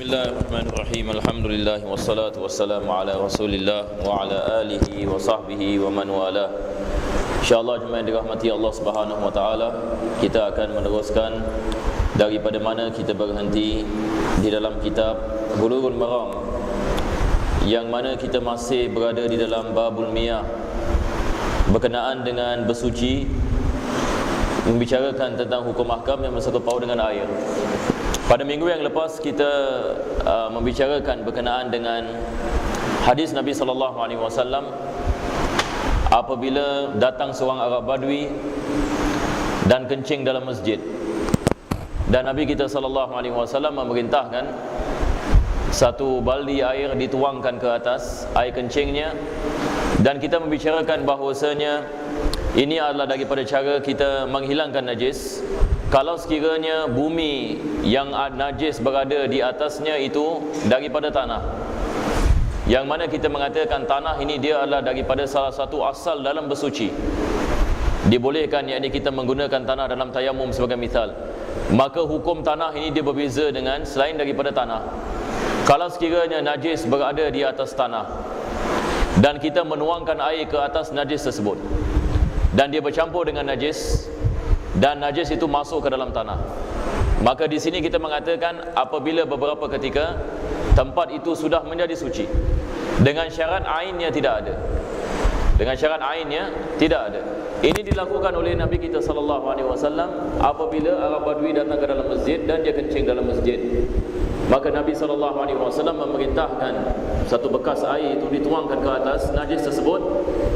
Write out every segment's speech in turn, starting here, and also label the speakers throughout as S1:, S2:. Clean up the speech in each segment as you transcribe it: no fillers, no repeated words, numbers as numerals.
S1: Bismillahirrahmanirrahim. Alhamdulillah wassalatu wassalamu ala Rasulillah wa ala alihi wa sahbihi wa man wala. Insyaallah jemaah yang dirahmati Allah Subhanahu wa taala, kita akan meneruskan daripada mana kita berhenti di dalam kitab Bulughul Maram, yang mana kita masih berada di dalam babul miyah, berkenaan dengan bersuci, membicarakan tentang hukum ahkam yang bersangkut paut dengan air. Pada minggu yang lepas kita membicarakan berkenaan dengan hadis Nabi sallallahu alaihi wasallam apabila datang seorang Arab Badui dan kencing dalam masjid. Dan Nabi kita sallallahu alaihi wasallam memerintahkan satu baldi air dituangkan ke atas air kencingnya, dan kita membicarakan bahawasanya ini adalah daripada cara kita menghilangkan najis. Kalau sekiranya bumi yang najis berada di atasnya itu daripada tanah, yang mana kita mengatakan tanah ini dia adalah daripada salah satu asal dalam bersuci, dibolehkan yakni kita menggunakan tanah dalam tayamum sebagai misal, maka hukum tanah ini dia berbeza dengan selain daripada tanah. Kalau sekiranya najis berada di atas tanah dan kita menuangkan air ke atas najis tersebut dan dia bercampur dengan najis, dan najis itu masuk ke dalam tanah, maka di sini kita mengatakan apabila beberapa ketika tempat itu sudah menjadi suci, dengan syarat ainnya tidak ada, dengan syarat ainnya tidak ada. Ini dilakukan oleh Nabi kita sallallahu alaihi wasallam apabila Arab Badui datang ke dalam masjid dan dia kencing dalam masjid. Maka Nabi sallallahu alaihi wasallam memerintahkan satu bekas air itu dituangkan ke atas najis tersebut,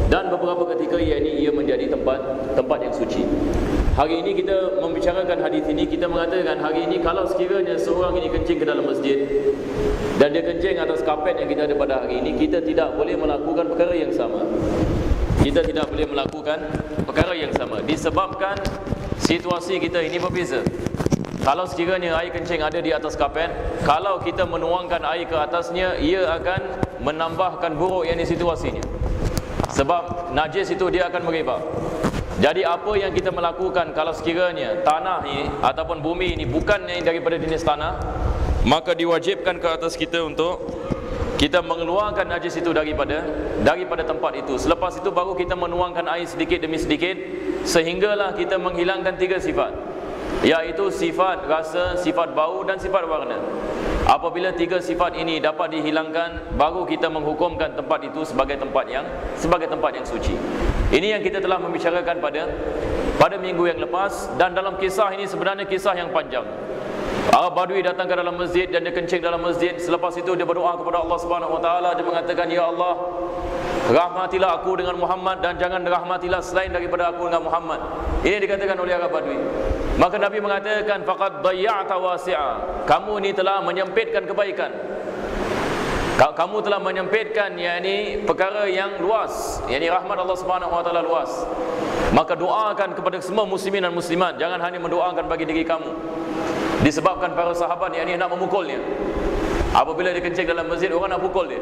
S1: dan beberapa ketika ia menjadi tempat yang suci. Hari ini kita membicarakan hadis ini, kita mengatakan hari ini kalau sekiranya seorang ini kencing ke dalam masjid dan dia kencing atas kapet yang kita ada pada hari ini, kita tidak boleh melakukan perkara yang sama. Kita tidak boleh melakukan perkara yang sama disebabkan situasi kita ini berbeza. Kalau sekiranya air kencing ada di atas kapet, kalau kita menuangkan air ke atasnya, ia akan menambahkan buruk yang di situasinya, sebab najis itu dia akan merebak. Jadi apa yang kita melakukan kalau sekiranya tanah ini ataupun bumi ini bukan yang daripada jenis tanah, maka diwajibkan ke atas kita untuk kita mengeluarkan najis itu daripada tempat itu. Selepas itu baru kita menuangkan air sedikit demi sedikit, sehinggalah kita menghilangkan tiga sifat, iaitu sifat rasa, sifat bau dan sifat warna. Apabila tiga sifat ini dapat dihilangkan, baru kita menghukumkan tempat itu sebagai tempat yang suci. Ini yang kita telah membicarakan pada minggu yang lepas, dan dalam kisah ini sebenarnya kisah yang panjang. Arab Badui datang ke dalam masjid dan dia kencing dalam masjid. Selepas itu dia berdoa kepada Allah Subhanahu wa taala, dia mengatakan, ya Allah, rahmatilah aku dengan Muhammad dan jangan rahmatilah selain daripada aku dengan Muhammad. Ini dikatakan oleh Arab Badui. Maka Nabi mengatakan, faqad dayya'ta wasi'a, kamu ini telah menyempitkan kebaikan, kamu telah menyempitkan yakni perkara yang luas, yakni rahmat Allah Subhanahu wa taala luas. Maka doakan kepada semua muslimin dan muslimat, jangan hanya mendoakan bagi diri kamu. Disebabkan para sahabat yakni nak memukulnya. Apabila dia kencing dalam masjid, orang nak pukul dia,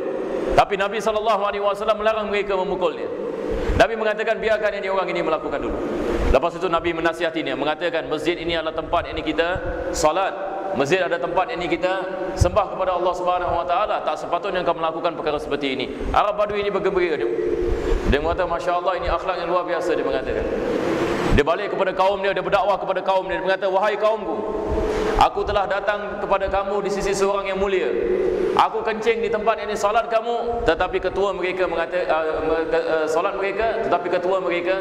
S1: tapi Nabi SAW melarang mereka memukulnya. Nabi mengatakan biarkan ini orang ini melakukan dulu. Lepas itu Nabi menasihatinya, mengatakan masjid ini adalah tempat ini kita salat, masjid ada tempat ini kita sembah kepada Allah Subhanahu wa taala, tak sepatutnya kau melakukan perkara seperti ini. Arab Badui ini bergembira, dia mengatakan masya-Allah, ini akhlak yang luar biasa. Dia mengatakan, dia balik kepada kaum dia berdakwah kepada kaum dia mengatakan, wahai kaumku, aku telah datang kepada kamu di sisi seorang yang mulia. Aku kencing di tempat ini salat kamu, tetapi ketua mereka salat mereka, tetapi ketua mereka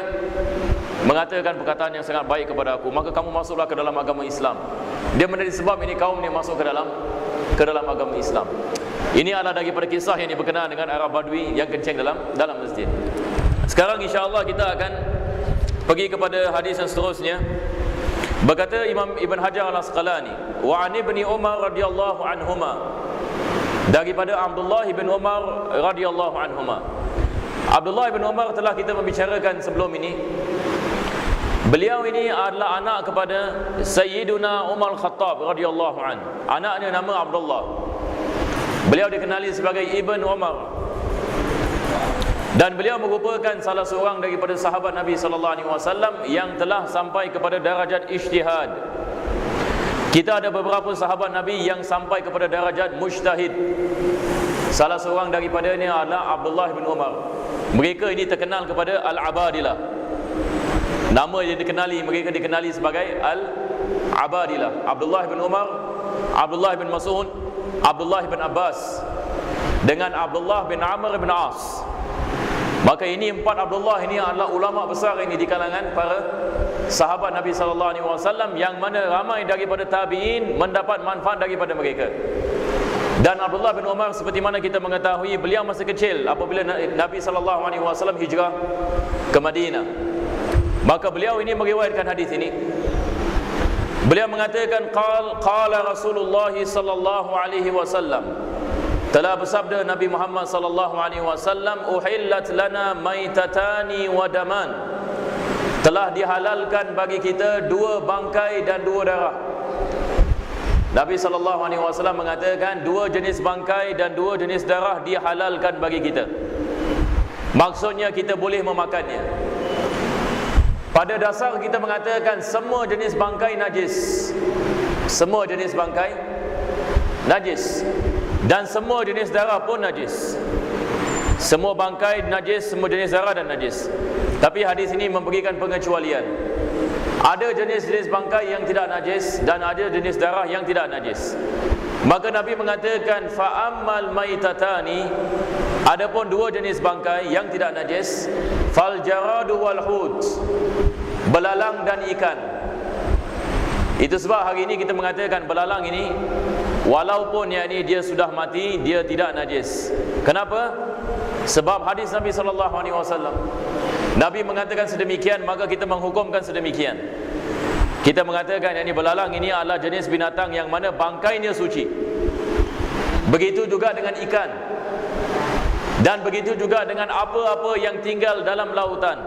S1: mengatakan perkataan yang sangat baik kepada aku, maka kamu masuklah ke dalam agama Islam. Dia menjadi sebab ini kaum ni masuk ke dalam agama Islam. Ini adalah daripada kisah yang berkenaan dengan Arab Badui yang kencing dalam masjid. Sekarang insya-Allah kita akan pergi kepada hadis yang seterusnya. Berkata Imam Ibn Hajar Al-Asqalani, wa an Ibni Umar radhiyallahu anhuma, daripada Abdullah bin Umar radhiyallahu anhuma. Abdullah bin Umar telah kita membicarakan sebelum ini. Beliau ini adalah anak kepada Sayyiduna Umar Khattab radhiyallahu an. Anaknya nama Abdullah. Beliau dikenali sebagai Ibn Umar. Dan beliau merupakan salah seorang daripada sahabat Nabi sallallahu alaihi wasallam yang telah sampai kepada darajat ijtihad. Kita ada beberapa sahabat Nabi yang sampai kepada darajat mujtahid. Salah seorang daripadanya adalah Abdullah bin Umar. Mereka ini terkenal kepada Al-Abadilah. Nama yang dikenali, mereka dikenali sebagai Al-Abadilah. Abdullah bin Umar, Abdullah bin Mas'ud, Abdullah bin Abbas dengan Abdullah bin Amr bin As. Maka ini empat Abdullah ini adalah ulama besar ini di kalangan para sahabat Nabi SAW, yang mana ramai daripada tabi'in mendapat manfaat daripada mereka. Dan Abdullah bin Umar, seperti mana kita mengetahui, beliau masih kecil apabila Nabi SAW hijrah ke Madinah. Maka beliau ini meriwayatkan hadis ini. Beliau mengatakan, qala Rasulullah sallallahu alaihi wasallam, telah bersabda Nabi Muhammad sallallahu alaihi wasallam, uhillat lana maitatani wa daman, telah dihalalkan bagi kita dua bangkai dan dua darah. Nabi sallallahu alaihi wasallam mengatakan dua jenis bangkai dan dua jenis darah dihalalkan bagi kita. Maksudnya kita boleh memakannya. Pada dasar kita mengatakan semua jenis bangkai najis. Semua jenis bangkai najis. Dan semua jenis darah pun najis. Semua bangkai najis, semua jenis darah dan najis. Tapi hadis ini memberikan pengecualian. Ada jenis-jenis bangkai yang tidak najis dan ada jenis darah yang tidak najis. Maka Nabi mengatakan fa'ammal maitatani, adapun dua jenis bangkai yang tidak najis, fal jaradu wal hut, belalang dan ikan. Itu sebab hari ini kita mengatakan belalang ini walaupun dia sudah mati, dia tidak najis. Kenapa? Sebab hadis Nabi SAW. Nabi mengatakan sedemikian, maka kita menghukumkan sedemikian. Kita mengatakan belalang ini adalah jenis binatang yang mana bangkainya suci. Begitu juga dengan ikan. Dan begitu juga dengan apa-apa yang tinggal dalam lautan.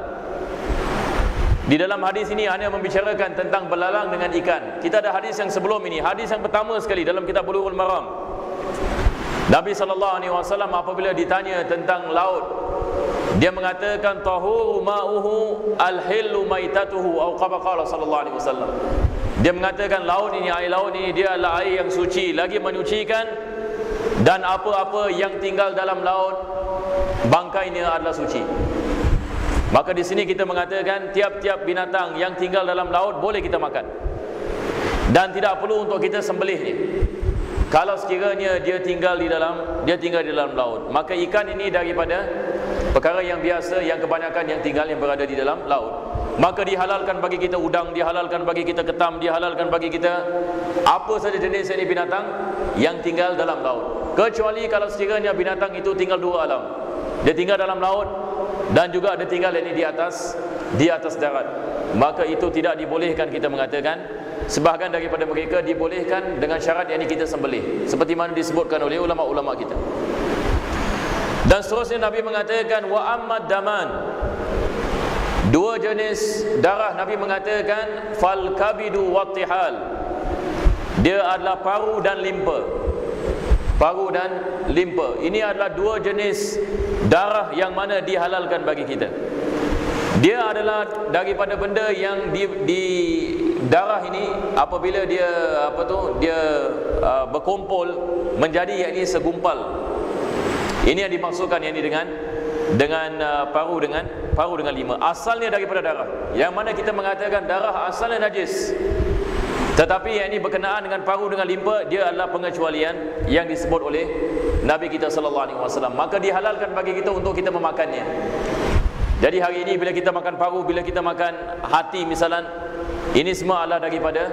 S1: Di dalam hadis ini hanya membicarakan tentang belalang dengan ikan. Kita ada hadis yang sebelum ini, hadis yang pertama sekali dalam kitab Bulughul Maram. Nabi SAW apabila ditanya tentang laut, dia mengatakan tahuru ma'uhu al-hillu maitatuhu, atau qala sallallahu alaihi wasallam. Dia mengatakan laut ini, air laut ini, dia adalah air yang suci, lagi menyucikan, dan apa-apa yang tinggal dalam laut bangkainya adalah suci. Maka di sini kita mengatakan tiap-tiap binatang yang tinggal dalam laut boleh kita makan. Dan tidak perlu untuk kita sembelihnya. Kalau sekiranya dia tinggal di dalam laut, maka ikan ini daripada perkara yang biasa, yang kebanyakan yang tinggal yang berada di dalam laut. Maka dihalalkan bagi kita udang, dihalalkan bagi kita ketam, dihalalkan bagi kita apa saja jenis ini binatang yang tinggal dalam laut. Kecuali kalau sekiranya binatang itu tinggal dua alam. Dia tinggal dalam laut dan juga ada tinggal ini di atas darat. Maka itu tidak dibolehkan kita mengatakan. Sebahagian daripada mereka dibolehkan dengan syarat yang kita sembelih, seperti mana disebutkan oleh ulama-ulama kita. Dan seterusnya Nabi mengatakan wa ammad daman, dua jenis darah Nabi mengatakan fal kabidu wattihal, dia adalah paru dan limpa. Paru dan limpa ini adalah dua jenis darah yang mana dihalalkan bagi kita. Dia adalah daripada benda yang di darah ini apabila dia berkumpul menjadi yakni segumpal. Ini yang dimaksudkan yakni dengan paru dengan lima. Asalnya daripada darah. Yang mana kita mengatakan darah asalnya najis. Tetapi yang ini berkenaan dengan paru dengan limpa, dia adalah pengecualian yang disebut oleh Nabi kita sallallahu alaihi wasallam. Maka dihalalkan bagi kita untuk kita memakannya. Jadi hari ini bila kita makan paru, bila kita makan hati misalan, ini semua adalah daripada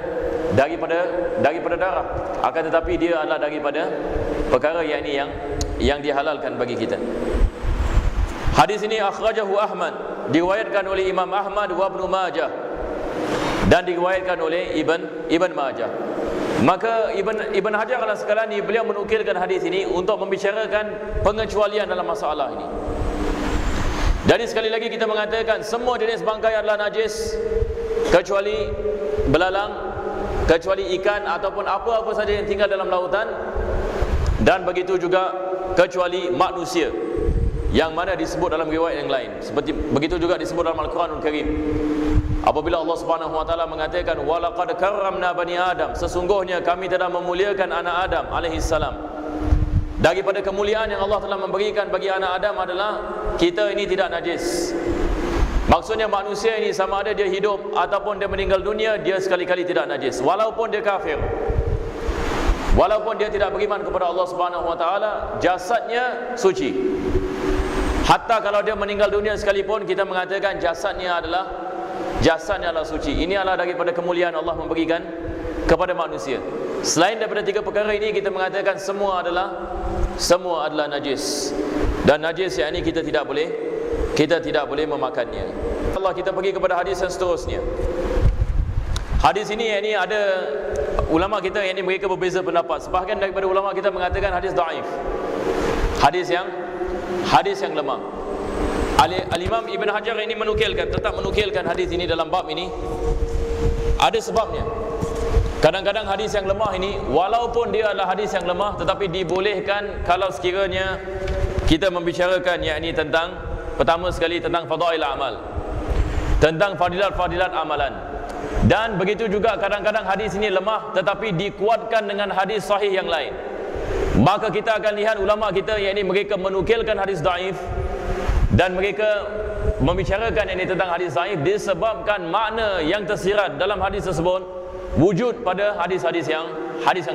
S1: darah. Akan tetapi dia adalah daripada perkara yang dihalalkan bagi kita. Hadis ini akhrajahu Ahmad, diriwayatkan oleh Imam Ahmad wa Ibnu Majah, dan diriwayatkan oleh Ibn Majah. Maka Ibn Hajar al-Asqalani beliau menukilkan hadis ini untuk membicarakan pengecualian dalam masalah ini. Jadi sekali lagi kita mengatakan semua jenis bangkai adalah najis kecuali belalang, kecuali ikan ataupun apa-apa saja yang tinggal dalam lautan, dan begitu juga kecuali manusia yang mana disebut dalam riwayat yang lain. Seperti begitu juga disebut dalam Al-Quranul Karim. Apabila Allah Subhanahu wa taala mengatakan walaqad karramna bani Adam, sesungguhnya kami telah memuliakan anak Adam alaihi salam. Daripada kemuliaan yang Allah telah memberikan bagi anak Adam adalah kita ini tidak najis. Maksudnya manusia ini sama ada dia hidup ataupun dia meninggal dunia, dia sekali-kali tidak najis, walaupun dia kafir, walaupun dia tidak beriman kepada Allah Subhanahu wa taala, jasadnya suci. Hatta kalau dia meninggal dunia sekalipun, kita mengatakan jasadnya adalah suci. Ini adalah daripada kemuliaan Allah memberikan kepada manusia. Selain daripada tiga perkara ini, kita mengatakan semua adalah najis. Dan najis yang ini kita tidak boleh memakannya. Allah, kita pergi kepada hadis yang seterusnya. Hadis ini ada ulama kita yang ini mereka berbeza pendapat. Sebahagian daripada ulama kita mengatakan hadis dhaif, hadis yang lemah. Al-Imam Ibn Hajar ini tetap menukilkan hadis ini dalam bab ini. Ada sebabnya. Kadang-kadang hadis yang lemah ini, walaupun dia adalah hadis yang lemah, tetapi dibolehkan kalau sekiranya kita membicarakan yakni tentang, pertama sekali tentang fadail amal, tentang fadilat-fadilat amalan. Dan begitu juga kadang-kadang hadis ini lemah tetapi dikuatkan dengan hadis sahih yang lain. Maka kita akan lihat ulama kita yakni mereka menukilkan hadis dhaif dan mereka membicarakan ini tentang hadis dhaif disebabkan makna yang tersirat dalam hadis tersebut wujud pada hadis yang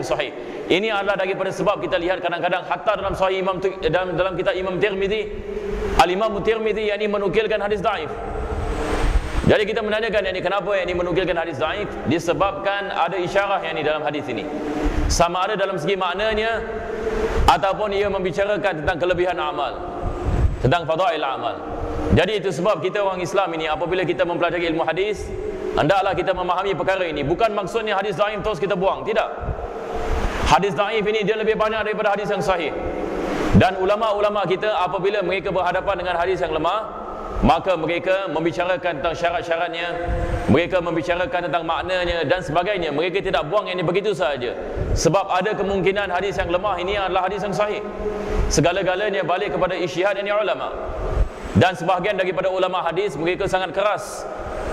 S1: sahih. Ini adalah daripada sebab kita lihat kadang-kadang hatta dalam sahih dalam kitab Imam Tirmizi, Al-Imam Tirmizi yakni menukilkan hadis dhaif. Jadi kita menanyakan yakni kenapa yakni menukilkan hadis dhaif? Disebabkan ada isyarah yakni dalam hadis ini. Sama ada dalam segi maknanya ataupun ia membicarakan tentang kelebihan amal, tentang fadail amal. Jadi itu sebab kita orang Islam ini apabila kita mempelajari ilmu hadis, hendaklah kita memahami perkara ini. Bukan maksudnya hadis dhaif terus kita buang, tidak. Hadis dhaif ini dia lebih banyak daripada hadis yang sahih. Dan ulama-ulama kita apabila mereka berhadapan dengan hadis yang lemah, maka mereka membicarakan tentang syarat-syaratnya, mereka membicarakan tentang maknanya dan sebagainya. Mereka tidak buang yang ini begitu sahaja. Sebab ada kemungkinan hadis yang lemah ini adalah hadis yang sahih. Segala-galanya balik kepada ijtihad ini ulama. Dan sebahagian daripada ulama hadis mereka sangat keras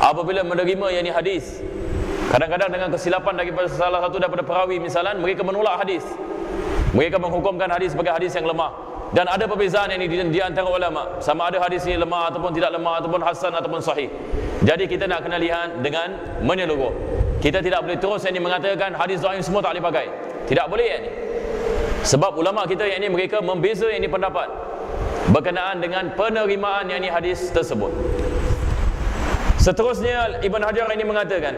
S1: apabila menerima yang ini hadis. Kadang-kadang dengan kesilapan daripada salah satu daripada perawi misalnya, mereka menolak hadis. Mereka menghukumkan hadis sebagai hadis yang lemah. Dan ada perbezaan ini di antara ulama, sama ada hadis ini lemah ataupun tidak lemah, ataupun hasan ataupun sahih. Jadi kita nak kena lihat dengan menyeluruh. Kita tidak boleh terus ini mengatakan hadis dhaif semua tak boleh pakai. Tidak boleh ini. Sebab ulama kita yang ini mereka membeza ini pendapat berkenaan dengan penerimaan yang ini hadis tersebut. Seterusnya Ibn Hajar ini mengatakan,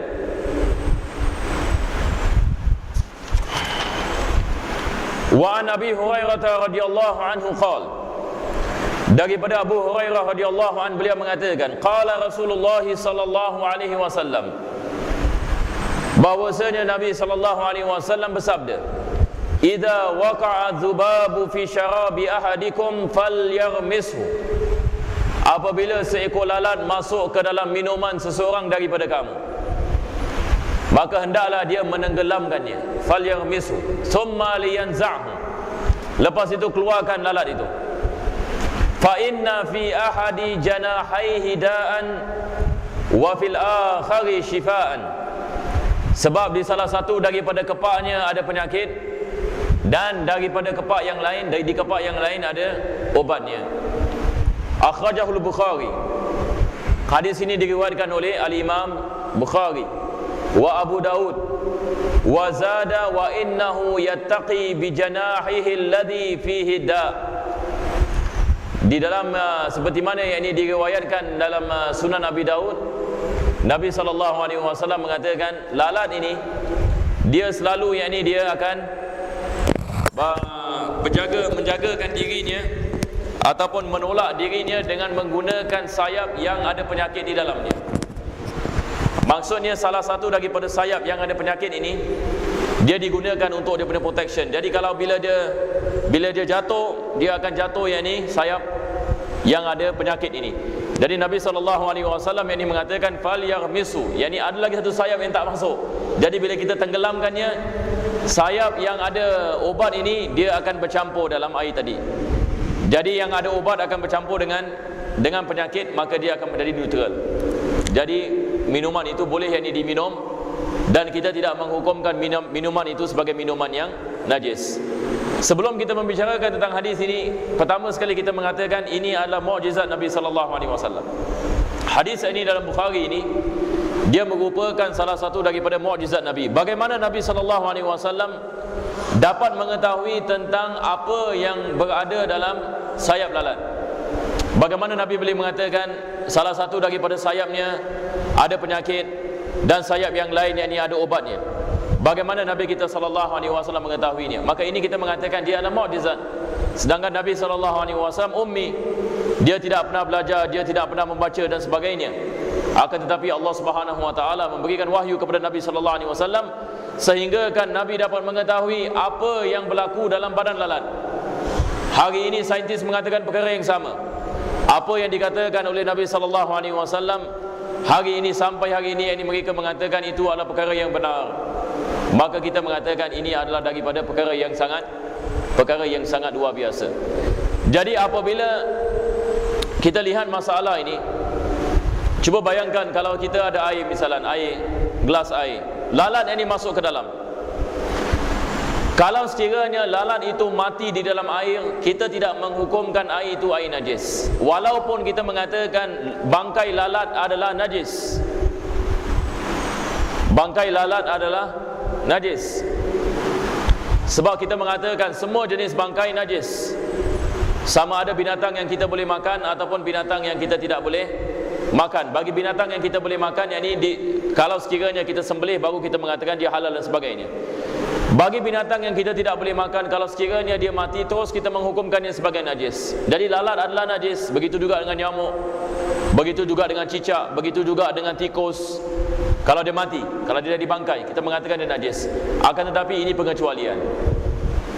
S1: wa an Abi Hurairah radhiyallahu anhu qala, daripada Abu Hurairah radhiyallahu anhu beliau mengatakan, qala Rasulullah sallallahu alaihi wasallam, bahwasanya Nabi sallallahu alaihi wasallam bersabda, idza waqa'a dzubabu fi syarabi ahadikum falyarmishu, apabila seekor lalat masuk ke dalam minuman seseorang daripada kamu, maka hendaklah dia menenggelamkannya. Falyarmisu thumma liyanza'hu, lepas itu keluarkan lalat itu. Fa inna fi ahadi janahaihi da'an wa fil akhari shifaan, sebab di salah satu daripada kepaknya ada penyakit dan daripada kepak yang lain, di kepak yang lain ada obatnya. Akhrajahul Bukhari, hadis ini diriwayatkan oleh Al-Imam Bukhari wa Abu Daud wa zada wa innahu yattaqi bi janahihi alladhi fihi da. Di dalam seperti mana yang ini diriwayatkan dalam Sunan Abi Daud, Nabi SAW mengatakan lalat ini dia selalu yang ini dia akan menjagakan dirinya ataupun menolak dirinya dengan menggunakan sayap yang ada penyakit di dalamnya. Maksudnya salah satu daripada sayap yang ada penyakit ini dia digunakan untuk dia punya protection. Jadi kalau bila dia jatuh, dia akan jatuh yang ini sayap yang ada penyakit ini. Jadi Nabi SAW yang ini mengatakan falyarmisu, yang ini ada lagi satu sayap yang tak masuk. Jadi bila kita tenggelamkannya, sayap yang ada obat ini dia akan bercampur dalam air tadi. Jadi yang ada obat akan bercampur dengan penyakit, maka dia akan menjadi neutral. Jadi minuman itu boleh yakni diminum, dan kita tidak menghukumkan minuman itu sebagai minuman yang najis. Sebelum kita membicarakan tentang hadis ini, pertama sekali kita mengatakan ini adalah mukjizat Nabi sallallahu alaihi wasallam. Hadis ini dalam Bukhari ini, dia merupakan salah satu daripada mukjizat Nabi. Bagaimana Nabi sallallahu alaihi wasallam dapat mengetahui tentang apa yang berada dalam sayap lalat. Bagaimana Nabi boleh mengatakan salah satu daripada sayapnya ada penyakit dan sayap yang lain yang ada obatnya. Bagaimana Nabi kita sallallahu alaihi wasallam mengetahuinya? Maka ini kita mengatakan dia adalah mukjizat. Sedangkan Nabi sallallahu alaihi wasallam ummi, dia tidak pernah belajar, dia tidak pernah membaca dan sebagainya. Akan tetapi Allah Subhanahu wa taala memberikan wahyu kepada Nabi sallallahu alaihi wasallam sehingga kan Nabi dapat mengetahui apa yang berlaku dalam badan lalat. Hari ini saintis mengatakan perkara yang sama. Apa yang dikatakan oleh Nabi sallallahu alaihi wasallam hari ini sampai hari ini yang mereka mengatakan itu adalah perkara yang benar. Maka kita mengatakan ini adalah daripada perkara yang sangat luar biasa. Jadi apabila kita lihat masalah ini, cuba bayangkan kalau kita ada air, misalnya air, gelas air, lalat ini masuk ke dalam. Kalau sekiranya lalat itu mati di dalam air, kita tidak menghukumkan air itu air najis, walaupun kita mengatakan bangkai lalat adalah najis. Bangkai lalat adalah najis, sebab kita mengatakan semua jenis bangkai najis. Sama ada binatang yang kita boleh makan ataupun binatang yang kita tidak boleh makan. Bagi binatang yang kita boleh makan, yakni kalau sekiranya kita sembelih baru kita mengatakan dia halal dan sebagainya. Bagi binatang yang kita tidak boleh makan, kalau sekiranya dia mati terus kita menghukumkannya sebagai najis. Jadi lalat adalah najis, begitu juga dengan nyamuk, begitu juga dengan cicak, begitu juga dengan tikus. Kalau dia mati, kalau dia dibangkai, kita mengatakan dia najis. Akan tetapi ini pengecualian.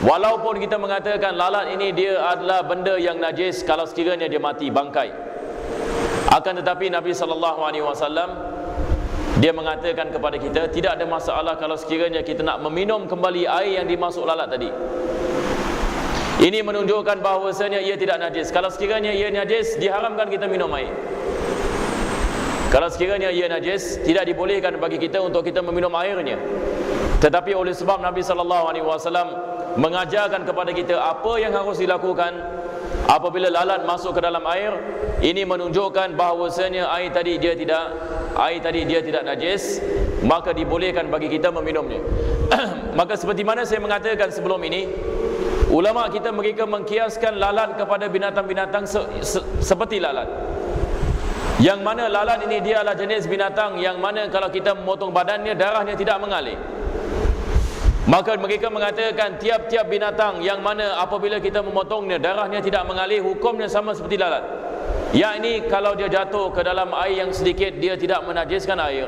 S1: Walaupun kita mengatakan lalat ini dia adalah benda yang najis kalau sekiranya dia mati bangkai, akan tetapi Nabi sallallahu alaihi wasallam dia mengatakan kepada kita tidak ada masalah kalau sekiranya kita nak meminum kembali air yang dimasuk lalat tadi. Ini menunjukkan bahawasanya ia tidak najis. Kalau sekiranya ia najis, diharamkan kita minum air. Kalau sekiranya ia najis, tidak dibolehkan bagi kita untuk kita meminum airnya. Tetapi oleh sebab Nabi sallallahu alaihi wasallam mengajarkan kepada kita apa yang harus dilakukan apabila lalat masuk ke dalam air, ini menunjukkan bahawasanya air tadi dia tidak najis, maka dibolehkan bagi kita meminumnya. Maka seperti mana saya mengatakan sebelum ini, ulama kita mereka mengkiaskan lalat kepada binatang-binatang seperti lalat, yang mana lalat ini dia adalah jenis binatang yang mana kalau kita memotong badannya, darahnya tidak mengalir. Maka mereka mengatakan tiap-tiap binatang yang mana apabila kita memotongnya, darahnya tidak mengalir, hukumnya sama seperti lalat. Yakni kalau dia jatuh ke dalam air yang sedikit, dia tidak menajiskan air.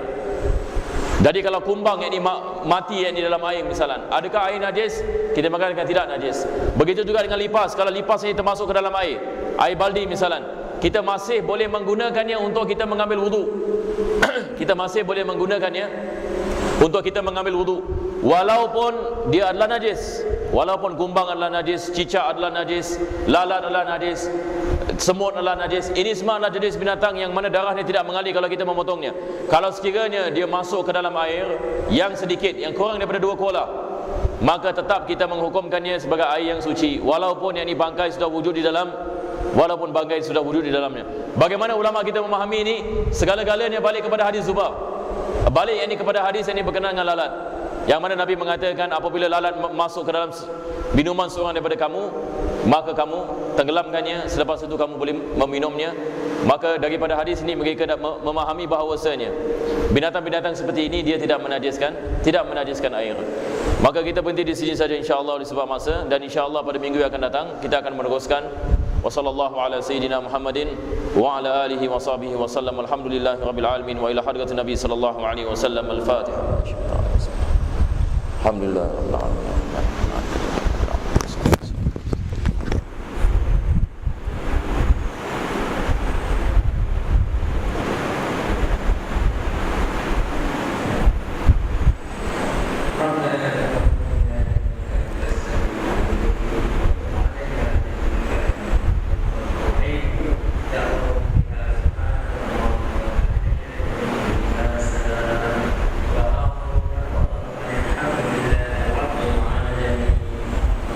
S1: Jadi kalau kumbang yang mati yang di dalam air misalnya, adakah air najis? Kita mengatakan tidak najis. Begitu juga dengan lipas. Kalau lipas ini termasuk ke dalam air baldi misalnya, kita masih boleh menggunakannya untuk kita mengambil wudu. Kita masih boleh menggunakannya untuk kita mengambil wudu, walaupun dia adalah najis. Walaupun kumbang adalah najis, cicak adalah najis, lalat adalah najis, semut adalah najis. Ini semua adalah jenis binatang yang mana darahnya tidak mengalir kalau kita memotongnya. Kalau sekiranya dia masuk ke dalam air yang sedikit, yang kurang daripada 2 kolah, maka tetap kita menghukumkannya sebagai air yang suci, walaupun yang ini bangkai sudah wujud di dalamnya. Bagaimana ulama kita memahami ini? Segala-galanya balik kepada hadis Zubab, balik yang ini kepada hadis yang ini berkenaan dengan lalat, yang mana Nabi mengatakan apabila lalat masuk ke dalam minuman seorang daripada kamu, maka kamu tenggelamkannya, selepas itu kamu boleh meminumnya. Maka daripada hadis ini mereka memahami bahawasanya binatang-binatang seperti ini dia tidak menajiskan air. Maka kita berhenti di sini saja insya-Allah oleh sebab masa, dan insya-Allah pada minggu yang akan datang kita akan meneruskan. Wasallallahu ala sayyidina Muhammadin wa ala alihi wa sahbihi wa sallam. Alhamdulillahirabbil alamin wa ila hadratin nabi sallallahu alaihi wasallam. Al-Fatihah. Alhamdulillah rabbil alamin.